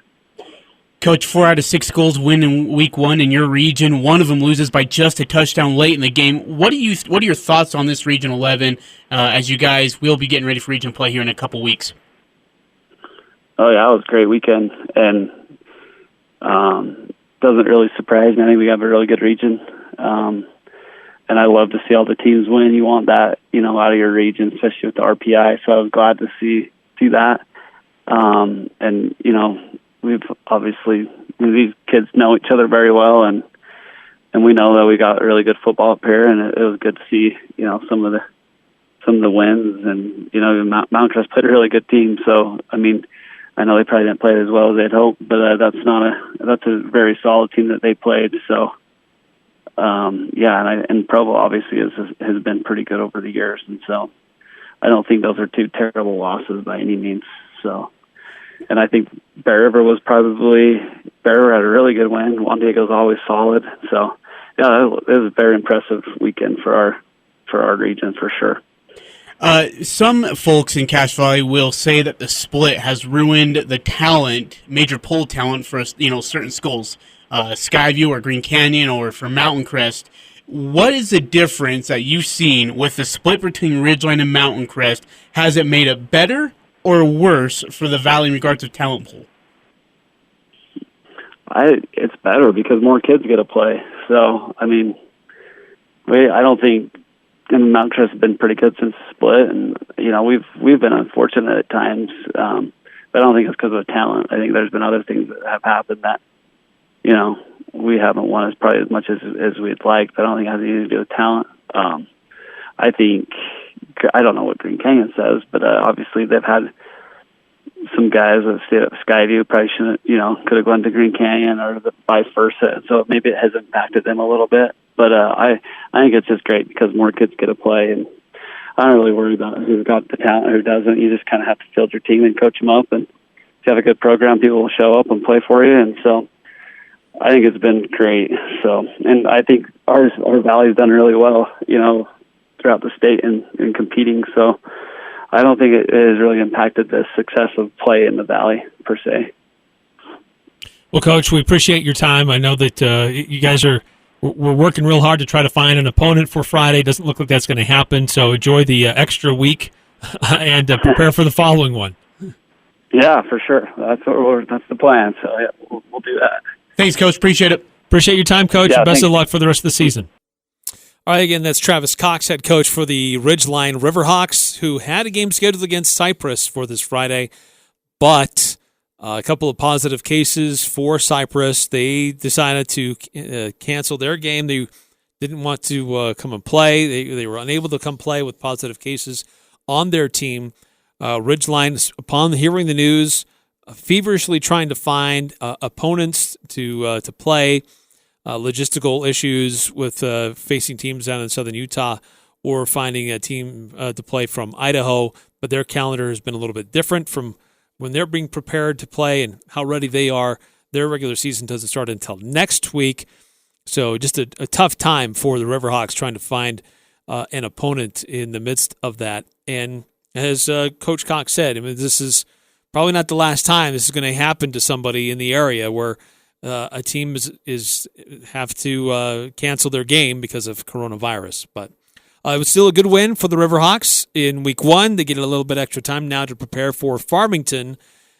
Coach, 4 out of 6 schools win in week 1 in your region. One of them loses by just a touchdown late in the game. What are your thoughts on this Region 11 as you guys will be getting ready for region play here in a couple weeks? Oh yeah, it was a great weekend, and doesn't really surprise me. I think we have a really good region, and I love to see all the teams win. You want that, out of your region, especially with the RPI. So I was glad to see that, and we've obviously, these kids know each other very well, and we know that we got really good football up here, and it was good to see, some of the wins, and Mount Crest played a really good team. So I know they probably didn't play as well as they'd hoped, but that's a very solid team that they played. So and Provo obviously has been pretty good over the years, and so I don't think those are two terrible losses by any means. So. And I think Bear River had a really good win. Juan Diego's always solid. So, yeah, it was a very impressive weekend for our region for sure. Some folks in Cache Valley will say that the split has ruined the talent, major poll talent for certain schools, Skyview or Green Canyon or for Mountain Crest. What is the difference that you've seen with the split between Ridgeline and Mountain Crest? Has it made it better or worse for the Valley in regards to talent pool? It's better because more kids get to play. So, I don't think Mountain Crest has been pretty good since the split, and we've been unfortunate at times. But I don't think it's because of talent. I think there's been other things that have happened that we haven't won probably as much as we'd like. But I don't think it has anything to do with talent. I don't know what Green Canyon says, but obviously they've had some guys that stayed at Skyview probably shouldn't, could have gone to Green Canyon or the vice versa. So maybe it has impacted them a little bit. But I think it's just great because more kids get to play, and I don't really worry about who's got the talent and who doesn't. You just kind of have to field your team and coach them up, and if you have a good program, people will show up and play for you. And so I think it's been great. So, and I think our Valley's done really well, throughout the state and competing. So I don't think it has really impacted the success of play in the Valley per se. Well, Coach, we appreciate your time. I know that you guys we're working real hard to try to find an opponent for Friday. Doesn't look like that's going to happen. So enjoy the extra week and prepare for the following one. Yeah, for sure. That's the plan. So yeah, we'll do that. Thanks, Coach. Appreciate it. Appreciate your time, Coach. Yeah, Best of luck for the rest of the season. All right, again, that's Travis Cox, head coach for the Ridgeline Riverhawks, who had a game scheduled against Cyprus for this Friday, but a couple of positive cases for Cyprus. They decided to cancel their game. They didn't want to come and play. They were unable to come play with positive cases on their team. Ridgeline, upon hearing the news, feverishly trying to find opponents to play. Logistical issues with facing teams down in southern Utah or finding a team to play from Idaho, but their calendar has been a little bit different from when they're being prepared to play and how ready they are. Their regular season doesn't start until next week, so just a tough time for the Riverhawks trying to find an opponent in the midst of that. And as Coach Cox said, this is probably not the last time this is going to happen to somebody in the area where a team is have to cancel their game because of coronavirus. But it was still a good win for the Riverhawks in week one. They get a little bit extra time now to prepare for Farmington.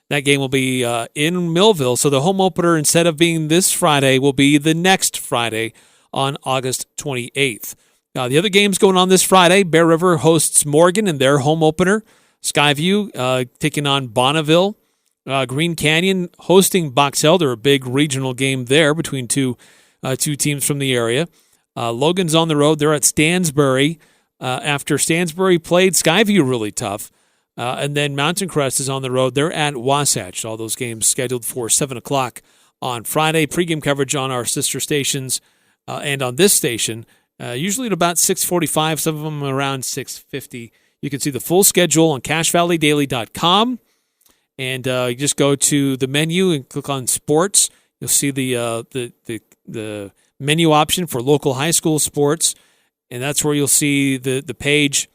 That game will be in Millville. So the home opener, instead of being this Friday, will be the next Friday on August 28th. The other games going on this Friday, Bear River hosts Morgan in their home opener. Skyview taking on Bonneville. Green Canyon hosting Box Elder, a big regional game there between two teams from the area. Logan's on the road. They're at Stansbury. After Stansbury played Skyview really tough. And then Mountain Crest is on the road. They're at Wasatch. All those games scheduled for 7 o'clock on Friday. Pregame coverage on our sister stations and on this station, usually at about 6:45, some of them around 6:50. You can see the full schedule on CashValleyDaily.com. And you just go to the menu and click on sports. You'll see the menu option for local high school sports, and that's where you'll see the page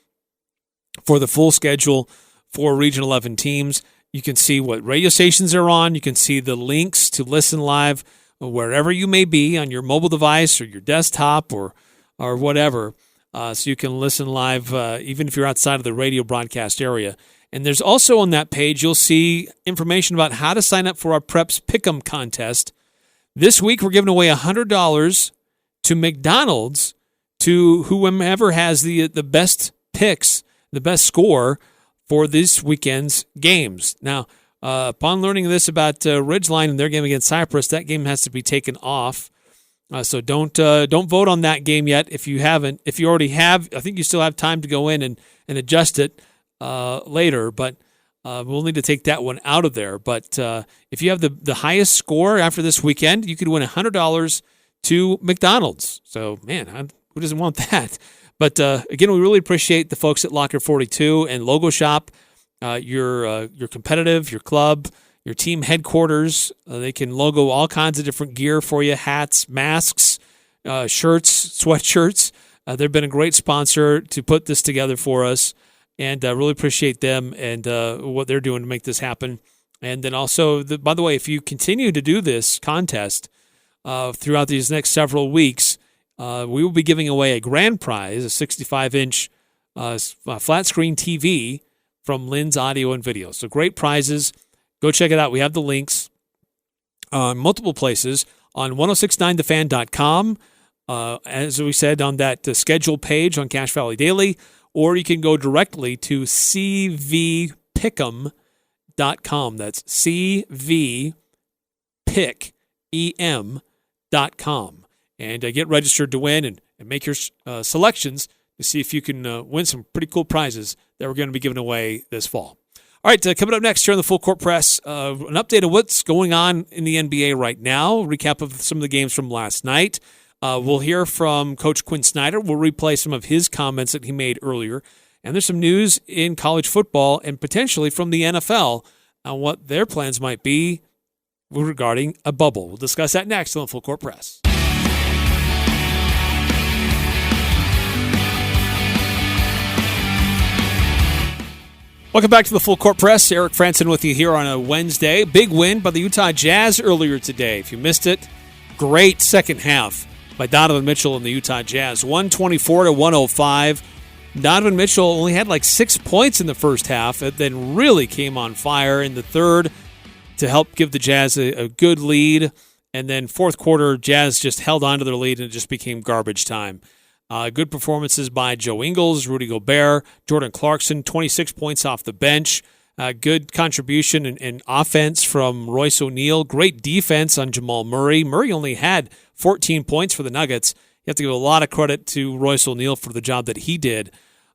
for the full schedule for Region 11 teams. You can see what radio stations are on. You can see the links to listen live wherever you may be on your mobile device or your desktop or whatever. So you can listen live even if you're outside of the radio broadcast area. And there's also on that page, you'll see information about how to sign up for our Preps Pick'em contest. This week, we're giving away $100 to McDonald's to whomever has the best picks, the best score for this weekend's games. Now, upon learning this about Ridgeline and their game against Cyprus, that game has to be taken off. So don't vote on that game yet. If you haven't, if you already have, I think you still have time to go in and adjust it later, but we'll need to take that one out of there. But if you have the highest score after this weekend, you could win $100 to McDonald's. So, man, who doesn't want that? But again, we really appreciate the folks at Locker 42 and Logo Shop. You're competitive, your club, your team headquarters. They can logo all kinds of different gear for you: hats, masks, shirts, sweatshirts. They've been a great sponsor to put this together for us. And I really appreciate them and what they're doing to make this happen. And then also, by the way, if you continue to do this contest throughout these next several weeks, we will be giving away a grand prize, a 65-inch flat screen TV from Lynn's Audio and Video. So great prizes. Go check it out. We have the links multiple places on 1069thefan.com. As we said, on that schedule page on Cache Valley Daily, or you can go directly to cvpick'em.com. That's cvpick'em.com. And get registered to win and make your selections to see if you can win some pretty cool prizes that we're going to be giving away this fall. All right, coming up next here on the Full Court Press, an update of what's going on in the NBA right now, recap of some of the games from last night. We'll hear from Coach Quinn Snyder. We'll replay some of his comments that he made earlier. And there's some news in college football and potentially from the NFL on what their plans might be regarding a bubble. We'll discuss that next on the Full Court Press. Welcome back to the Full Court Press. Eric Frandsen with you here on a Wednesday. Big win by the Utah Jazz earlier today. If you missed it, great second half by Donovan Mitchell and the Utah Jazz. 124-105. Donovan Mitchell only had like 6 points in the first half, and then really came on fire in the third to help give the Jazz a good lead. And then fourth quarter, Jazz just held on to their lead, and it just became garbage time. Good performances by Joe Ingles, Rudy Gobert, Jordan Clarkson, 26 points off the bench. Good contribution and offense from Royce O'Neal. Great defense on Jamal Murray. Murray only had 14 points for the Nuggets. You have to give a lot of credit to Royce O'Neal for the job that he did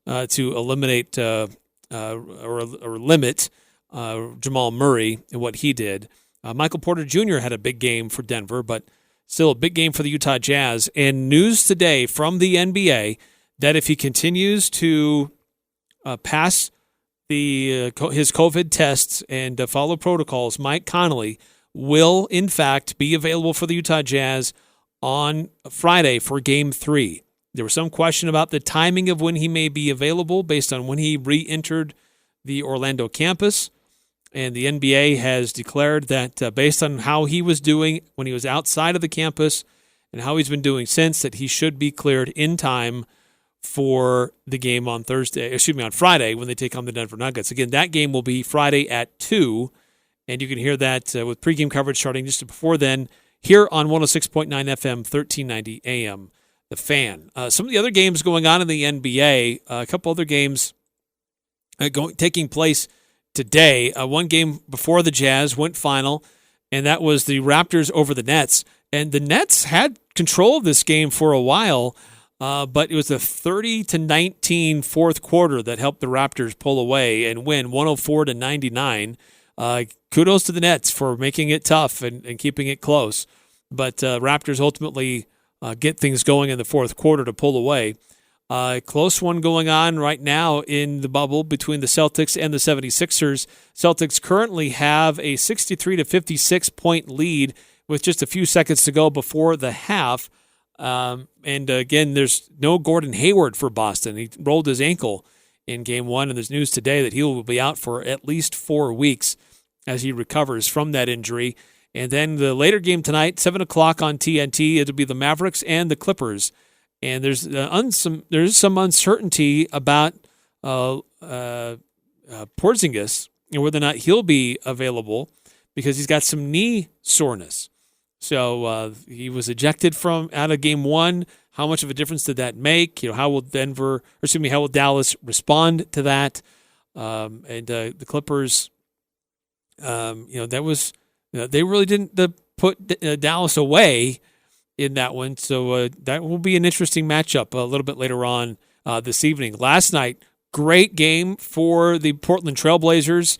to eliminate or limit Jamal Murray and what he did. Michael Porter Jr. had a big game for Denver, but still a big game for the Utah Jazz. And news today from the NBA that if he continues to pass his COVID tests and follow protocols, Mike Conley will, in fact, be available for the Utah Jazz on Friday for Game 3. There was some question about the timing of when he may be available based on when he re-entered the Orlando campus. And the NBA has declared that based on how he was doing when he was outside of the campus and how he's been doing since, that he should be cleared in time for the game on Friday when they take on the Denver Nuggets. Again, that game will be Friday at 2, and you can hear that with pregame coverage starting just before then here on 106.9 FM, 1390 AM, The Fan. Some of the other games going on in the NBA, a couple other games taking place today. One game before the Jazz went final, and that was the Raptors over the Nets. And the Nets had control of this game for a while, but it was a 30-19 fourth quarter that helped the Raptors pull away and win 104-99. Kudos to the Nets for making it tough and keeping it close. But Raptors ultimately get things going in the fourth quarter to pull away. Close one going on right now in the bubble between the Celtics and the 76ers. Celtics currently have a 63-56 point lead with just a few seconds to go before the half. And again, there's no Gordon Hayward for Boston. He rolled his ankle in Game 1, and there's news today that he will be out for at least 4 weeks as he recovers from that injury. And then the later game tonight, 7 o'clock on TNT, it'll be the Mavericks and the Clippers. And there's some uncertainty about Porzingis and whether or not he'll be available because he's got some knee soreness. So he was ejected out of Game 1. How much of a difference did that make? How will Dallas respond to that? And the Clippers, they really didn't put Dallas away in that one. So that will be an interesting matchup a little bit later on this evening. Last night, great game for the Portland Trailblazers,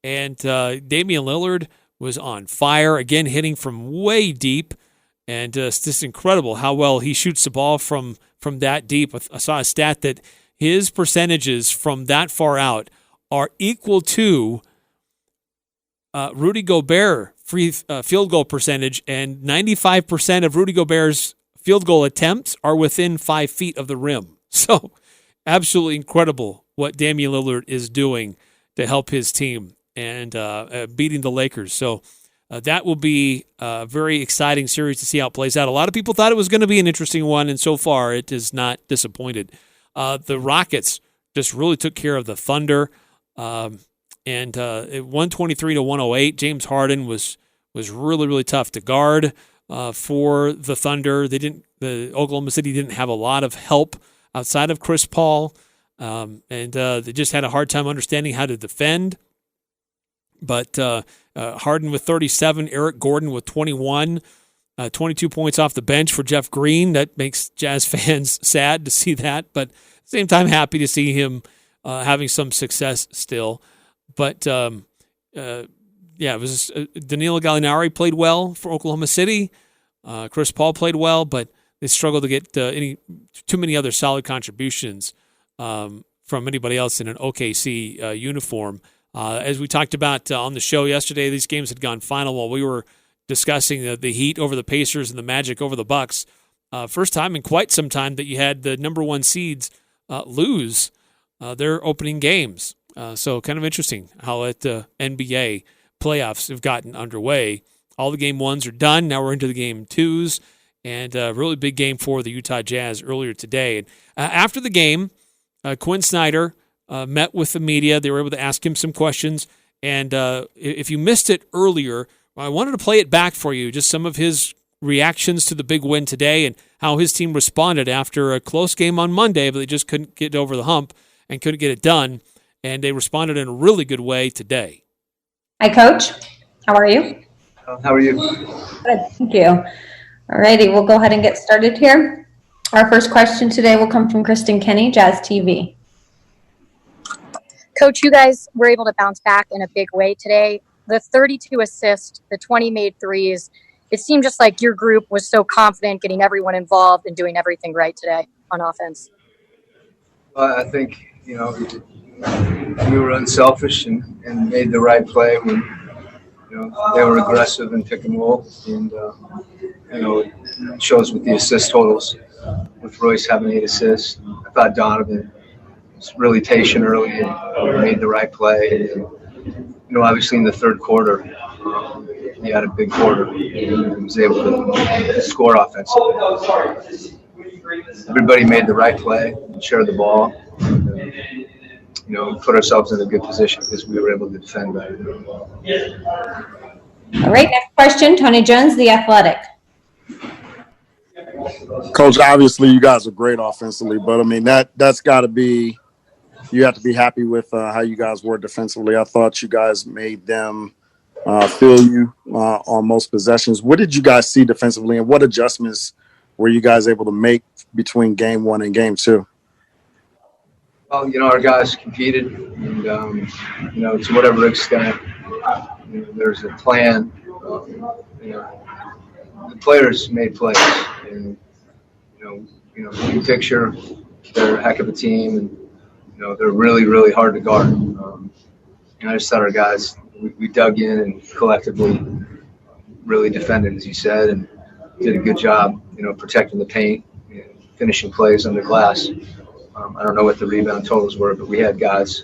and Damian Lillard was on fire, again hitting from way deep, and it's just incredible how well he shoots the ball from that deep. I saw a stat that his percentages from that far out are equal to Rudy Gobert field goal percentage, and 95% of Rudy Gobert's field goal attempts are within 5 feet of the rim. So absolutely incredible what Damian Lillard is doing to help his team and beating the Lakers. So that will be a very exciting series to see how it plays out. A lot of people thought it was going to be an interesting one, and so far it has not disappointed. The Rockets just really took care of the Thunder. And 123-108, James Harden was really, really tough to guard for the Thunder. The Oklahoma City didn't have a lot of help outside of Chris Paul, and they just had a hard time understanding how to defend. But Harden with 37, Eric Gordon with 21, 22 points off the bench for Jeff Green. That makes Jazz fans sad to see that, but at the same time happy to see him having some success still. But it was Danilo Gallinari played well for Oklahoma City. Chris Paul played well, but they struggled to get too many other solid contributions from anybody else in an OKC uniform. As we talked about on the show yesterday, these games had gone final while we were discussing the Heat over the Pacers and the Magic over the Bucks. First time in quite some time that you had the number one seeds lose their opening games. So kind of interesting how the NBA playoffs have gotten underway. All the game ones are done. Now we're into the game twos, and a really big game for the Utah Jazz earlier today. And after the game, Quinn Snyder met with the media. They were able to ask him some questions. And if you missed it earlier, I wanted to play it back for you, just some of his reactions to the big win today and how his team responded after a close game on Monday, but they just couldn't get over the hump and couldn't get it done. And they responded in a really good way today. Hi, Coach. How are you? How are you? Good, thank you. All righty, we'll go ahead and get started here. Our first question today will come from Kristen Kenny, Jazz TV. Coach, you guys were able to bounce back in a big way today. The 32 assists, the 20 made threes, it seemed just like your group was so confident getting everyone involved and doing everything right today on offense. I think, we were unselfish and made the right play when, they were aggressive and pick and roll. And, it shows with the assist totals, with Royce having 8 assists. I thought Donovan was really patient early and made the right play. And, obviously in the third quarter, he had a big quarter. He was able to score offensively. Everybody made the right play, shared the ball. Put ourselves in a good position because we were able to defend better. All right, next question, Tony Jones, The Athletic. Coach, obviously you guys are great offensively, but I mean that's got to be, you have to be happy with how you guys were defensively. I thought you guys made them feel you on most possessions. What did you guys see defensively, and what adjustments were you guys able to make between game one and game two? Well, our guys competed, and to whatever extent, there's a plan. The players made plays, and big picture, they're a heck of a team, and they're really, really hard to guard. I just thought our guys, we dug in and collectively really defended, as you said, and did a good job, protecting the paint, finishing plays under glass. I don't know what the rebound totals were, but we had guys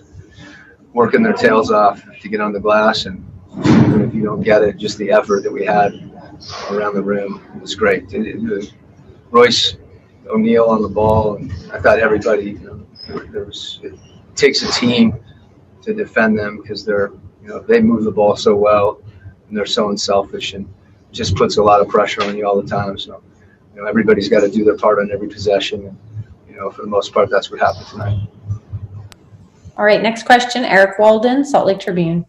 working their tails off to get on the glass, and even if you don't get it, just the effort that we had around the rim was great. Royce O'Neal on the ball, and I thought everybody, it takes a team to defend them because they move the ball so well and they're so unselfish, and just puts a lot of pressure on you all the time. So, everybody's got to do their part on every possession. And, for the most part, that's what happened tonight. All right, next question, Eric Walden, Salt Lake Tribune.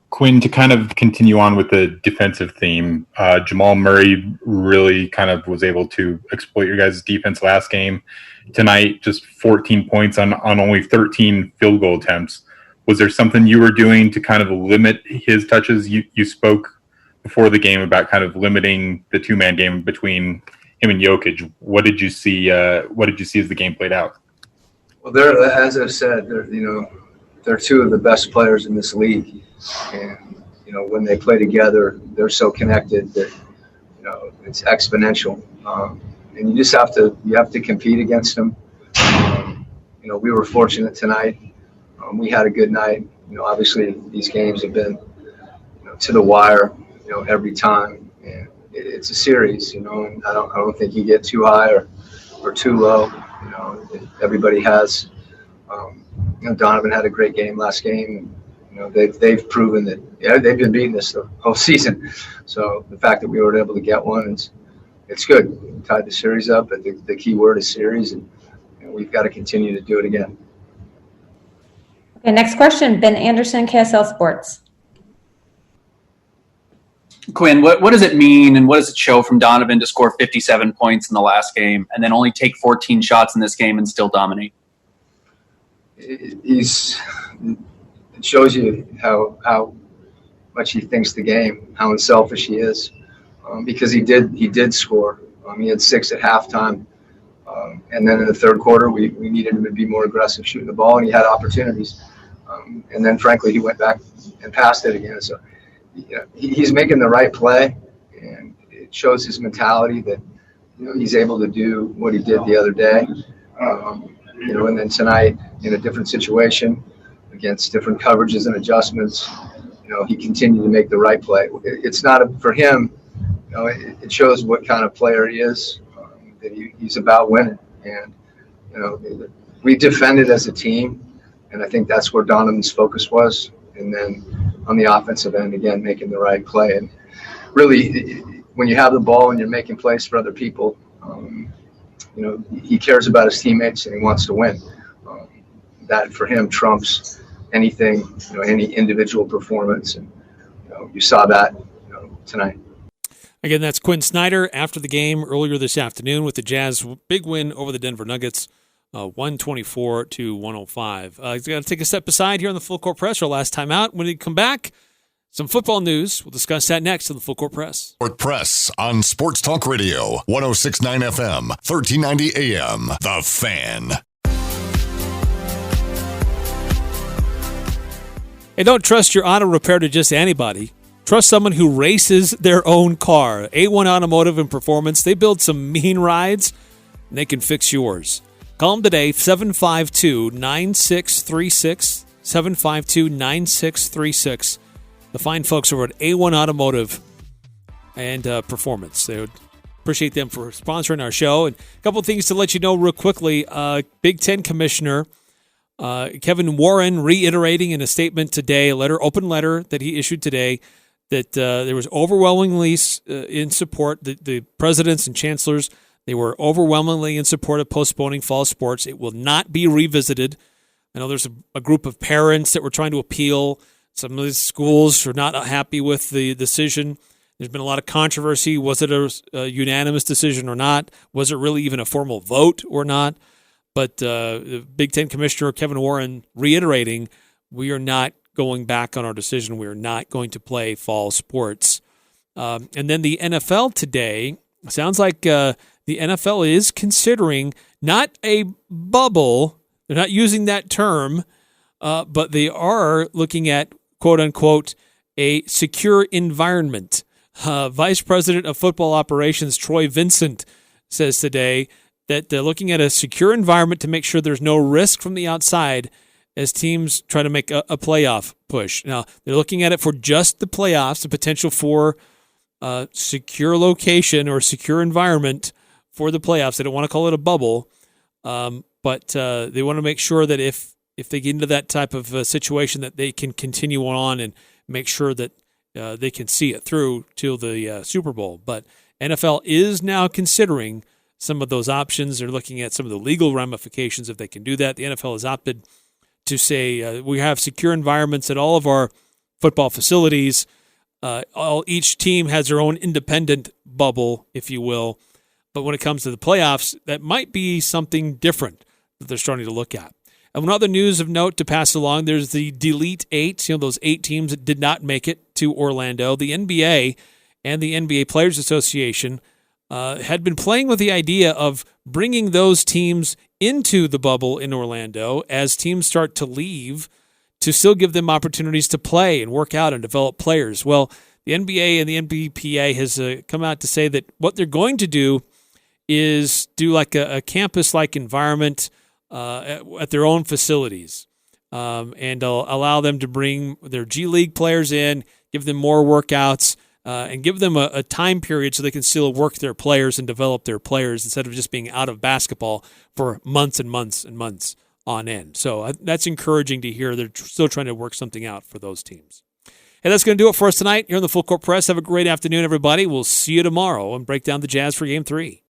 Quinn, to kind of continue on with the defensive theme, Jamal Murray really kind of was able to exploit your guys' defense last game. Tonight, just 14 points on only 13 field goal attempts. Was there something you were doing to kind of limit his touches? You spoke before the game about kind of limiting the two-man game between him and Jokic. What did you see? What did you see as the game played out? Well, as I've said, they're two of the best players in this league, and when they play together, they're so connected that it's exponential. And you just have to compete against them. We were fortunate tonight. We had a good night. Obviously these games have been to the wire, every time. And it's a series, and I don't think you get too high or too low. Everybody has. Donovan had a great game last game. They've proven that they've been beating us the whole season. So the fact that we were able to get one, it's good. We tied the series up, but the key word is series, and we've got to continue to do it again. Okay, next question, Ben Anderson, KSL Sports. Quinn, what does it mean and what does it show from Donovan to score 57 points in the last game and then only take 14 shots in this game and still dominate? he's it shows you how much he thinks the game, how unselfish he is, because he did score. He had 6 at halftime, and then in the third quarter we needed him to be more aggressive shooting the ball, and he had opportunities. And then frankly he went back and passed it again. So he's making the right play, and it shows his mentality that he's able to do what he did the other day. And then tonight in a different situation against different coverages and adjustments, he continued to make the right play. It's not for him. It shows what kind of player he is. That he's about winning, and we defended as a team, and I think that's where Donovan's focus was. And then on the offensive end, again, making the right play. And really, when you have the ball and you're making plays for other people, he cares about his teammates and he wants to win. That for him trumps anything, any individual performance, and you saw that tonight. Again, that's Quinn Snyder after the game earlier this afternoon with the Jazz big win over the Denver Nuggets, 124-105. He's got to take a step aside here on the Full Court Press, our last time out. When we come back, some football news. We'll discuss that next on the Full Court Press. Court Press on Sports Talk Radio, 106.9 FM, 1390 AM. The Fan. Hey, don't trust your auto repair to just anybody. Trust someone who races their own car. A1 Automotive and Performance, they build some mean rides, and they can fix yours. Call them today, 752-9636, 752-9636. The fine folks over at A1 Automotive and Performance. They would appreciate them for sponsoring our show. And a couple of things to let you know real quickly. Big Ten Commissioner Kevin Warren reiterating in a statement today, open letter that he issued today, that there was overwhelmingly in support, the presidents and chancellors, they were overwhelmingly in support of postponing fall sports. It will not be revisited. I know there's a group of parents that were trying to appeal. Some of the schools are not happy with the decision. There's been a lot of controversy. Was it a unanimous decision or not? Was it really even a formal vote or not? But the Big Ten Commissioner Kevin Warren reiterating, we are not going back on our decision. We are not going to play fall sports. And then the NFL today, sounds like the NFL is considering not a bubble. They're not using that term, but they are looking at, quote unquote, a secure environment. Vice President of Football Operations Troy Vincent says today that they're looking at a secure environment to make sure there's no risk from the outside as teams try to make a playoff push. Now, they're looking at it for just the playoffs, the potential for secure location or secure environment for the playoffs. They don't want to call it a bubble, but they want to make sure that if they get into that type of situation that they can continue on and make sure that they can see it through till the Super Bowl. But NFL is now considering some of those options. They're looking at some of the legal ramifications if they can do that. The NFL has opted to say we have secure environments at all of our football facilities. Each team has their own independent bubble, if you will. But when it comes to the playoffs, that might be something different that they're starting to look at. And one other news of note to pass along, there's the Delete Eight, those 8 teams that did not make it to Orlando. The NBA and the NBA Players Association had been playing with the idea of bringing those teams into the bubble in Orlando as teams start to leave, to still give them opportunities to play and work out and develop players. Well, the NBA and the NBPA has come out to say that what they're going to do is do like a campus-like environment at their own facilities, and allow them to bring their G League players in, give them more workouts, and give them a time period so they can still work their players and develop their players instead of just being out of basketball for months and months and months on end. So that's encouraging to hear. They're still trying to work something out for those teams. Hey, that's going to do it for us tonight here on the Full Court Press. Have a great afternoon, everybody. We'll see you tomorrow and break down the Jazz for Game 3.